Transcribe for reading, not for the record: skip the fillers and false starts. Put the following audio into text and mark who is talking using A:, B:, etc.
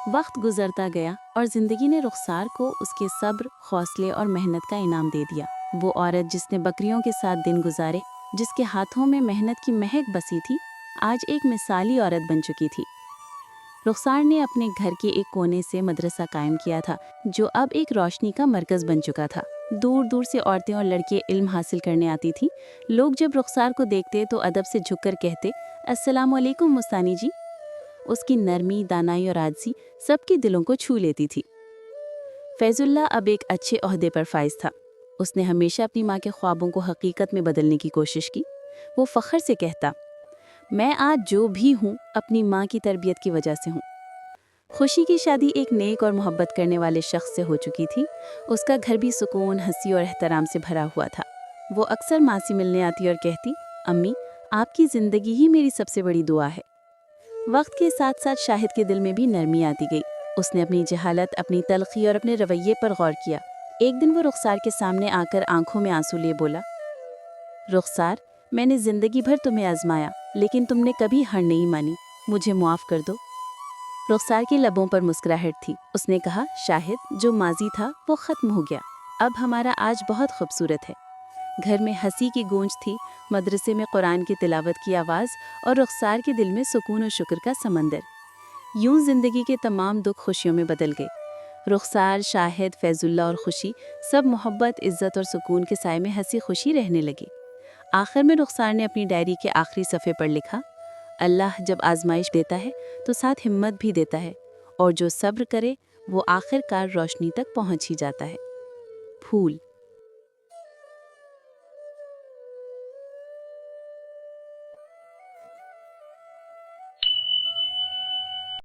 A: وقت گزرتا گیا اور زندگی نے رخسار کو اس کے صبر، حوصلے اور محنت کا انعام دے دیا۔ وہ عورت جس نے بکریوں کے ساتھ دن گزارے، جس کے ہاتھوں میں محنت کی مہک بسی تھی، آج ایک مثالی عورت بن چکی تھی۔ رخسار نے اپنے گھر کے ایک کونے سے مدرسہ قائم کیا تھا، جو اب ایک روشنی کا مرکز بن چکا تھا۔ دور دور سے عورتیں اور لڑکے علم حاصل کرنے آتی تھیں۔ لوگ جب رخسار کو دیکھتے تو ادب سے جھک کر کہتے، السلام علیکم مستانی جی۔ اس کی نرمی، دانائی اور عاجزی سب کے دلوں کو چھو لیتی تھی۔ فیض اللہ اب ایک اچھے عہدے پر فائز تھا۔ اس نے ہمیشہ اپنی ماں کے خوابوں کو حقیقت میں بدلنے کی کوشش کی۔ وہ فخر سے کہتا، میں آج جو بھی ہوں اپنی ماں کی تربیت کی وجہ سے ہوں۔ خوشی کی شادی ایک نیک اور محبت کرنے والے شخص سے ہو چکی تھی۔ اس کا گھر بھی سکون، ہنسی اور احترام سے بھرا ہوا تھا۔ وہ اکثر ماں سے ملنے آتی اور کہتی، امی، آپ کی زندگی ہی میری سب سے بڑی دعا ہے۔ وقت کے ساتھ ساتھ شاہد کے دل میں بھی نرمی آتی گئی۔ اس نے اپنی جہالت، اپنی تلخی اور اپنے رویے پر غور کیا۔ ایک دن وہ رخسار کے سامنے آ کر آنکھوں میں آنسو لیے بولا، رخسار، میں نے زندگی بھر تمہیں آزمایا، لیکن تم نے کبھی ہار نہیں مانی۔ مجھے معاف کر دو۔ رخسار کے لبوں پر مسکراہٹ تھی۔ اس نے کہا، شاہد، جو ماضی تھا وہ ختم ہو گیا۔ اب ہمارا آج بہت خوبصورت ہے۔ گھر میں ہنسی کی گونج تھی، مدرسے میں قرآن کی تلاوت کی آواز اور رخسار کے دل میں سکون و شکر کا سمندر۔ یوں زندگی کے تمام دکھ خوشیوں میں بدل گئے۔ رخسار، شاہد، فیض اللہ اور خوشی سب محبت، عزت اور سکون کے سائے میں ہنسی خوشی رہنے لگے۔ آخر میں رخسار نے اپنی ڈائری کے آخری صفحے پر لکھا، اللہ جب آزمائش دیتا ہے تو ساتھ ہمت بھی دیتا ہے، اور جو صبر کرے وہ آخر کار روشنی تک پہنچ ہی جاتا ہے۔ پھول۔